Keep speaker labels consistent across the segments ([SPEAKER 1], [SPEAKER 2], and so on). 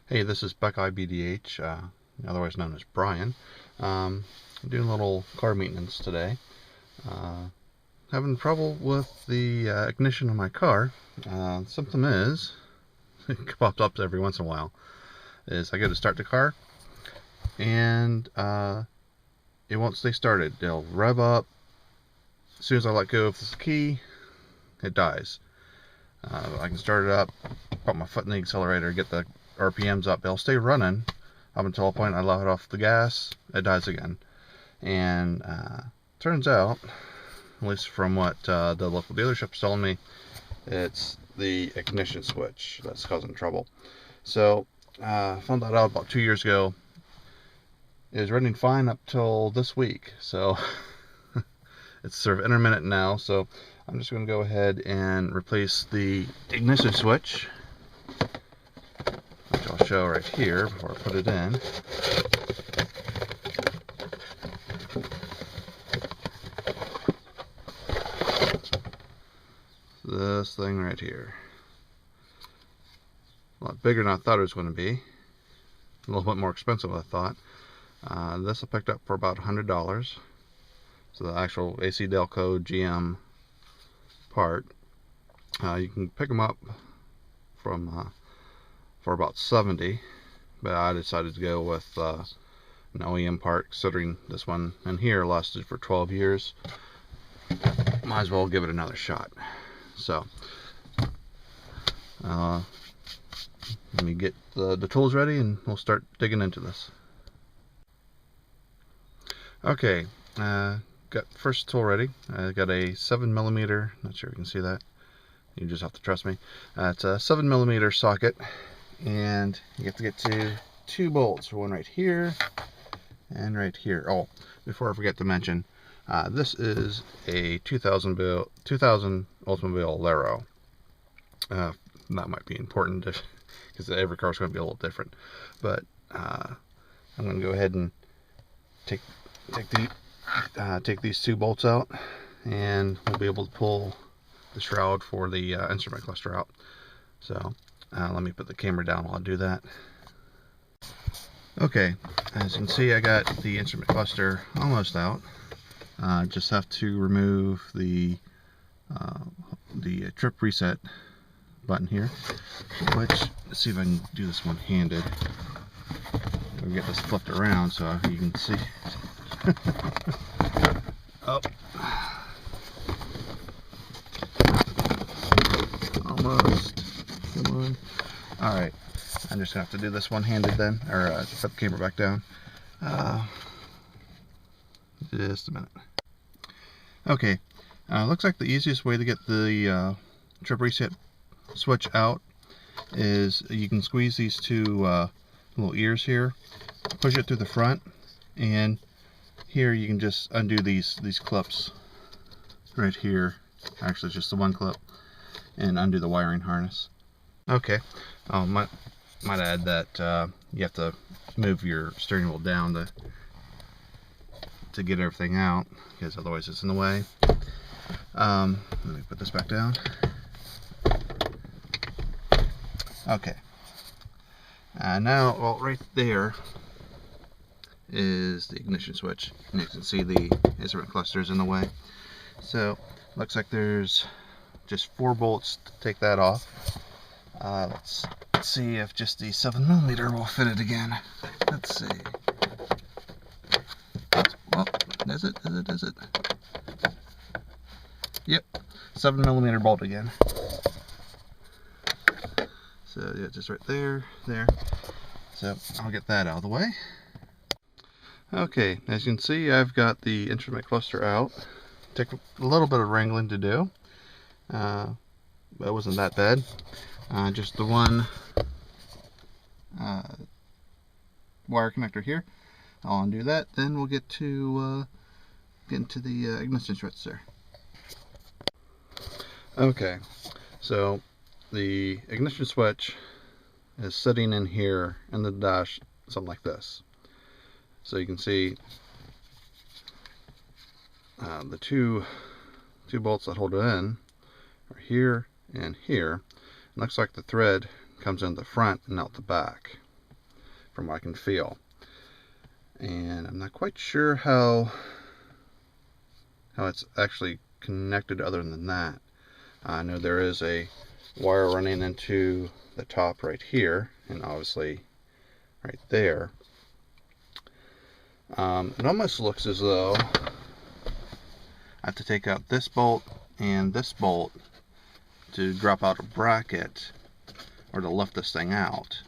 [SPEAKER 1] Hey, this is Buckeye BDH, otherwise known as Brian. I'm doing a little car maintenance today. Having trouble with the ignition of my car. Symptom is, it pops up every once in a while, is I go to start the car and it won't stay started. It'll rev up. As soon as I let go of the key, it dies. I can start it up, put my foot in the accelerator, get the RPMs up. It'll stay running up until a point I let off the gas, it dies again. And turns out, at least from what the local dealership's telling me, it's the ignition switch that's causing trouble. So I found that out about 2 years ago. It was running fine up till this week, so it's sort of intermittent now. So I'm just going to go ahead and replace the ignition switch, which I'll show right here before I put it in. This thing right here. A lot bigger than I thought it was going to be. A little bit more expensive than I thought. This I picked up for about $100. So the actual AC Delco GM part. You can pick them up from for about $70, but I decided to go with an OEM part, considering this one in here lasted for 12 years. Might as well give it another shot. So let me get the tools ready and we'll start digging into this. Okay, got the first tool ready. I got a 7mm, not sure if you can see that, you just have to trust me. It's a 7mm socket, and you have to get to 2 bolts, one right here and right here. Oh, before I forget to mention, this is a 2000 Oldsmobile Alero. That might be important because every car is going to be a little different. But I'm going to go ahead and take these 2 bolts out, and we'll be able to pull the shroud for the instrument cluster out. So let me put the camera down while I do that. Okay, as you can see, I got the instrument cluster almost out. Just have to remove the trip reset button here, which, let's see if I can do this one-handed. We'll get this flipped around so you can see. Oh, almost. Come on. All right, I'm just gonna have to do this one-handed then, or put the camera back down. Just a minute. Okay, looks like the easiest way to get the trip reset switch out is you can squeeze these 2 little ears here, push it through the front, and here you can just undo these clips right here. Actually, it's just the one clip, and undo the wiring harness. Okay, might add that you have to move your steering wheel down to get everything out, because otherwise it's in the way. Let me put this back down. Okay. Now, well, right there is the ignition switch, and you can see the instrument cluster is in the way. So looks like there's just 4 bolts to take that off. Let's see if just the 7mm will fit it again. Let's see. Well, is it? Yep, 7mm bolt again. So yeah, just right there. So I'll get that out of the way. Okay, as you can see, I've got the instrument cluster out. Took a little bit of wrangling to do, but it wasn't that bad. Just the one wire connector here. I'll undo that, then we'll get into the ignition switch there. Okay, so the ignition switch is sitting in here in the dash, something like this. So you can see the two bolts that hold it in are here and here. It looks like the thread comes in the front and out the back. from what I can feel. And I'm not quite sure how it's actually connected other than that. I know there is a wire running into the top right here, and obviously right there. It almost looks as though I have to take out this bolt and this bolt to drop out a bracket or to lift this thing out.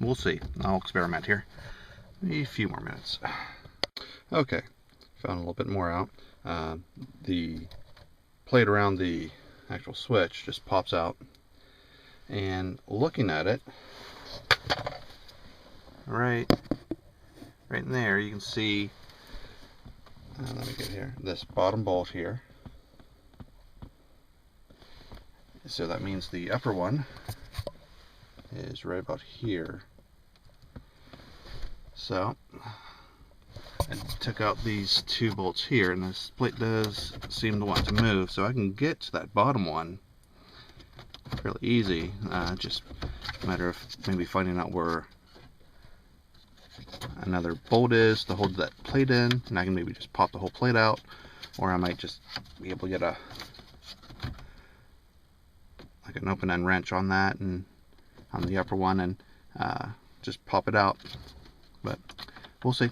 [SPEAKER 1] We'll see. I'll experiment here. A few more minutes. Okay, found a little bit more out. The plate around the actual switch just pops out, and looking at it, right in there, you can see, let me get here, this bottom bolt here. So that means the upper one is right about here. So I took out these two bolts here, and this plate does seem to want to move, so I can get to that bottom one fairly easy. Just a matter of maybe finding out where another bolt is to hold that plate in, and I can maybe just pop the whole plate out, or I might just be able to get like an open end wrench on that and on the upper one, and just pop it out. But we'll see.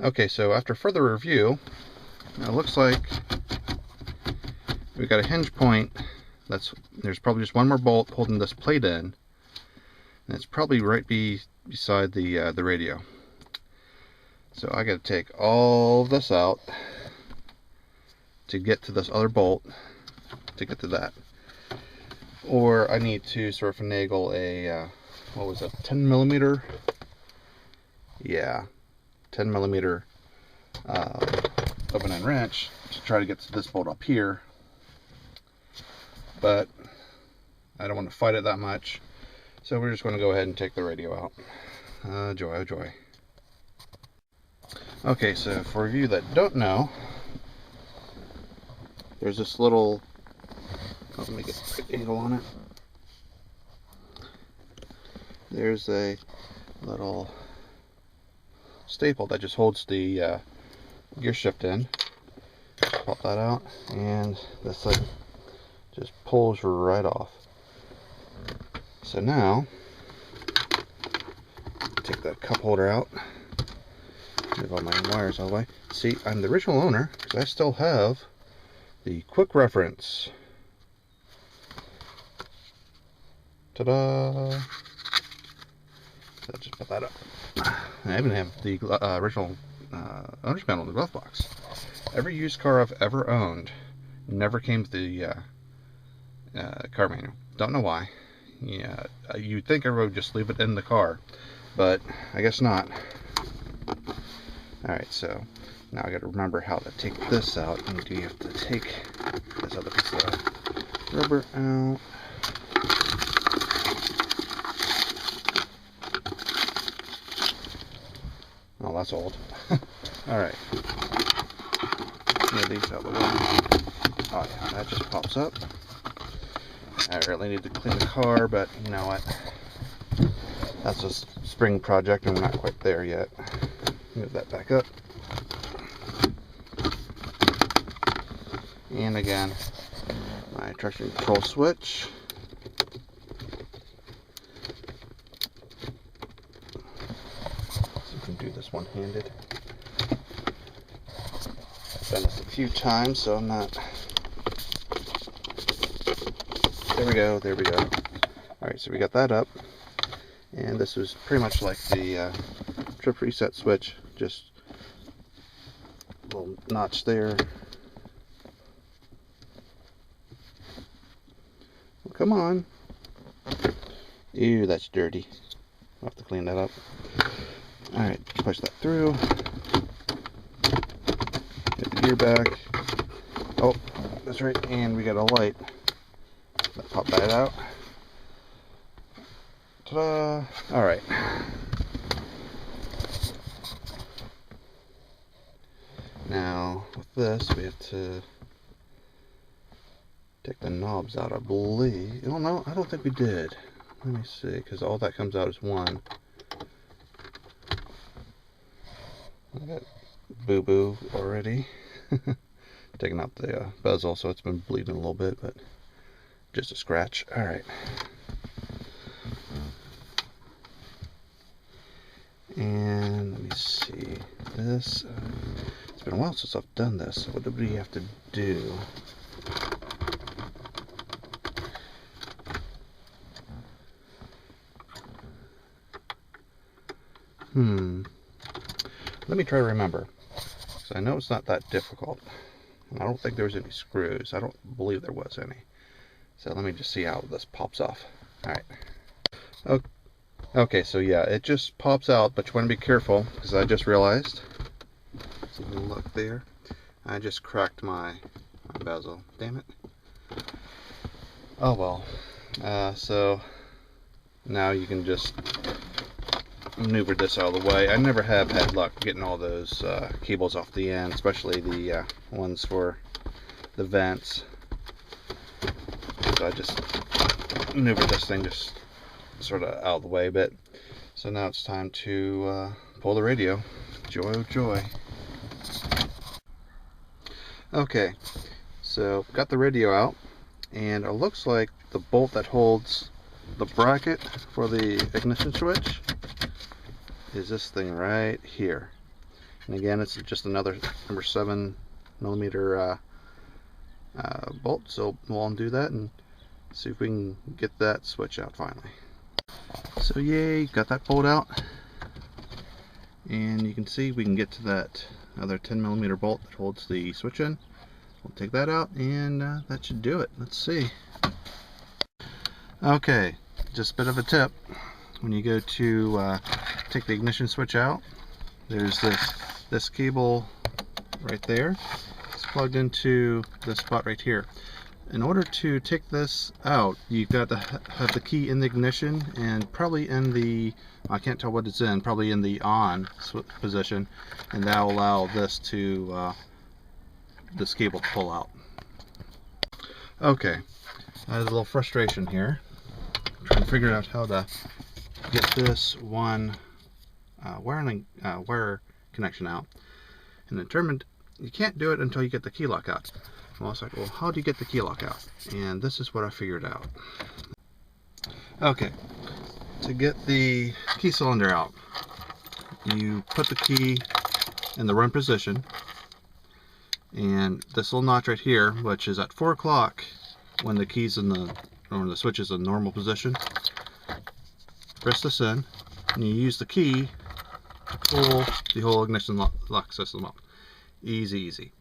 [SPEAKER 1] Okay, so after further review, it looks like we've got a hinge point. There's probably just one more bolt holding this plate in, and it's probably right beside the radio. So I got to take all of this out to get to this other bolt to get to that, or I need to sort of finagle a what was it, 10 millimeter? Yeah, 10 millimeter open end wrench to try to get to this bolt up here, but I don't want to fight it that much, so we're just going to go ahead and take the radio out. Joy, oh joy. Okay, so for you that don't know, there's this little, let me get a good angle on it. There's a little staple that just holds the gear shift in. Pop that out, and this thing just pulls right off. So now, take that cup holder out, move all my wires all the way. See, I'm the original owner because I still have the quick reference. Ta-da! So just put that up. I even have the original owner's manual in the glove box. Every used car I've ever owned never came with the car manual. Don't know why. Yeah, you'd think everyone would just leave it in the car, but I guess not. Alright, so now I got to remember how to take this out. And you have to take this other piece of rubber out. Oh, that's old. Alright. Get these out of the way. Oh yeah, that just pops up. I really need to clean the car, but you know what? That's a spring project and we're not quite there yet. Move that back up. And again, my traction control switch. Do this one-handed. I've done this a few times, so I'm not. There we go, there we go. Alright, so we got that up, and this was pretty much like the trip reset switch, just a little notch there. Well, come on. Ew, that's dirty. I'll have to clean that up. Alright, push that through. Get the gear back. Oh, that's right, and we got a light. Let's pop that out. Ta-da! Alright. Now, with this, we have to take the knobs out, I believe. Oh no, I don't think we did. Let me see, because all that comes out is one. I got boo-boo already. Taking out the bezel, so it's been bleeding a little bit, but just a scratch. Alright. And let me see. This, it's been a while since I've done this. What do we have to do? Let me try to remember. Because I know it's not that difficult. And I don't think there was any screws. I don't believe there was any. So let me just see how this pops off. Alright. Okay, so yeah, it just pops out, but you want to be careful, because I just realized. So look there. I just cracked my bezel. Damn it. Oh well. So now you can just maneuver this out of the way. I never have had luck getting all those cables off the end, especially the ones for the vents. So I just maneuvered this thing just sort of out of the way a bit. So now it's time to pull the radio. Joy, oh joy. Okay, so got the radio out, and it looks like the bolt that holds the bracket for the ignition switch is this thing right here. And again, it's just another number 7mm bolt, so we'll undo that and see if we can get that switch out finally. So yay, got that bolt out, and you can see we can get to that other 10mm bolt that holds the switch in. We'll take that out, and that should do it. Let's see. Okay, just a bit of a tip. When you go to take the ignition switch out, there's this cable right there. It's plugged into this spot right here. In order to take this out, you've got to have the key in the ignition and probably in the, I can't tell what it's in, probably in the on position, and that will allow this to this cable to pull out. Okay, I had a little frustration here. I'm trying to figure out how to get this one wire connection out, and determined you can't do it until you get the key lock out. Well, I was like, well, how do you get the key lock out? And this is what I figured out. Okay, to get the key cylinder out, you put the key in the run position, and this little notch right here, which is at 4 o'clock when the key's in the, or the switch is in normal position, press this in, and you use the key to pull the whole ignition lock system up. Easy, easy.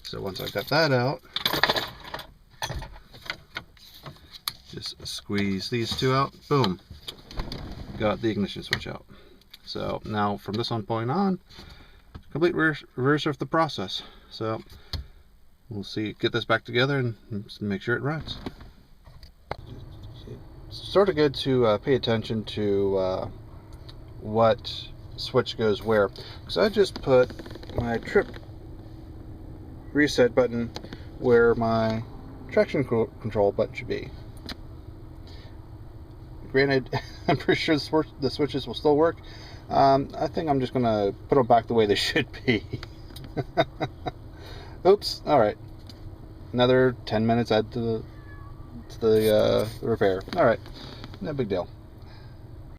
[SPEAKER 1] So once I got that out, just squeeze these two out, boom, got the ignition switch out. So now from this point on, complete reverse of the process. So we'll see, get this back together and make sure it runs. It's sort of good to pay attention to what switch goes where, because I just put my trip reset button where my traction control button should be. Granted, I'm pretty sure the switches will still work. I think I'm just gonna put them back the way they should be. Oops. All right, another 10 minutes add to the repair. All right, no big deal.